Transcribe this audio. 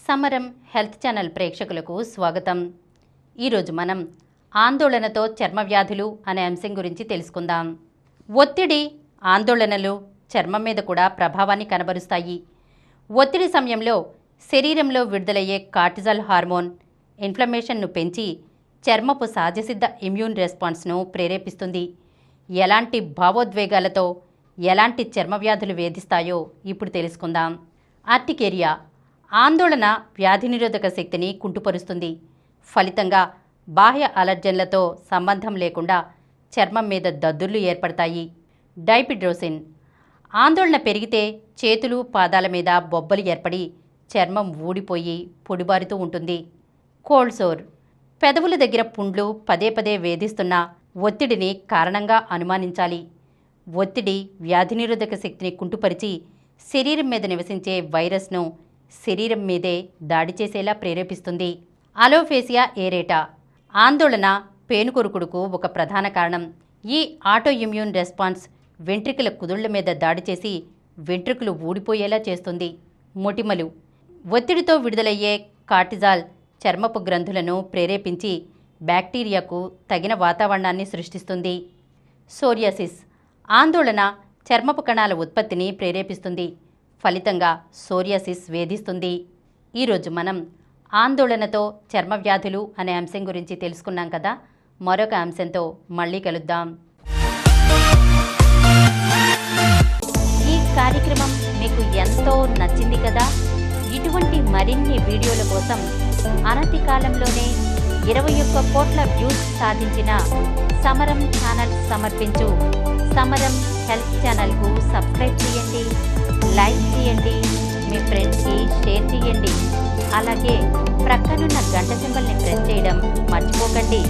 సమరం health channel ప్రేక్షకులకు స్వాగతం. ఈరోజు మనం ఆందోళనతో చర్మ వ్యాధులు అనే అంశం గురించి తెలుసుకుందాం. ఒత్తిడి, ఆందోళనలు చర్మం మీద కూడా ప్రభావాన్ని కనబరుస్తాయి. ఒత్తిడి సమయంలో శరీరంలో విడుదలయ్యే కార్టిజాల్ హార్మోన్ ఇన్ఫ్లమేషన్ను పెంచి చర్మపు సహజసిద్ధ ఇమ్యూన్ రెస్పాన్స్ను ప్రేరేపిస్తుంది. ఎలాంటి భావోద్వేగాలతో ఎలాంటి చర్మ వ్యాధులు వేధిస్తాయో ఇప్పుడు తెలుసుకుందాం. ఆర్టికేరియా ఆందోళన వ్యాధి నిరోధక శక్తిని కుంటుపరుస్తుంది. ఫలితంగా బాహ్య అలర్జన్లతో సంబంధం లేకుండా చర్మం మీద దద్దుర్లు ఏర్పడతాయి. డైపిడ్రోసిన్ ఆందోళన పెరిగితే చేతులు, పాదాల మీద బొబ్బలు ఏర్పడి చర్మం ఊడిపోయి పొడిబారుతూ ఉంటుంది. కోల్డ్ సోర్ పెదవుల దగ్గర పుండ్లు పదే పదే వేధిస్తున్న ఒత్తిడిని కారణంగా అనుమానించాలి. ఒత్తిడి వ్యాధి నిరోధక శక్తిని కుంటుపరిచి శరీరం మీద నివసించే వైరస్ను శరీరం మీదే దాడి చేసేలా ప్రేరేపిస్తుంది. అలోఫేసియా ఏరేటా ఆందోళన పేనుకొరుకుడుకు ఒక ప్రధాన కారణం. ఈ ఆటో ఇమ్యూన్ రెస్పాన్స్ వెంట్రుకల కుదుళ్ల మీద దాడి చేసి వెంట్రుకలు ఊడిపోయేలా చేస్తుంది. మొటిమలు ఒత్తిడితో విడుదలయ్యే కార్టిజాల్ చర్మపు గ్రంథులను ప్రేరేపించి బ్యాక్టీరియాకు తగిన వాతావరణాన్ని సృష్టిస్తుంది. సోరియాసిస్ ఆందోళన చర్మపు కణాల ఉత్పత్తిని ప్రేరేపిస్తుంది. ఫలితంగా సోరియాసిస్ వేధిస్తుంది. ఈరోజు మనం ఆందోళనతో చర్మ వ్యాధులు అనే అంశం గురించి తెలుసుకున్నాం కదా. మరొక అంశంతో మళ్ళీ కలుద్దాం. ఈ కార్యక్రమం మీకు ఎంతో నచ్చింది కదా. ఇటువంటి మరిన్ని వీడియోల కోసం అనతి కాలంలోనే 21 కోట్ల వ్యూస్ సాధించిన సమరం ఛానల్ సమర్పించు సమరం హెల్త్ ఛానల్కు సబ్స్క్రైబ్ చేయండి, లైక్ చేయండి, మీ ఫ్రెండ్స్కి షేర్ చేయండి. అలాగే ప్రక్కనున్న గంట సింబల్ని ప్రెస్ చేయడం మర్చిపోకండి.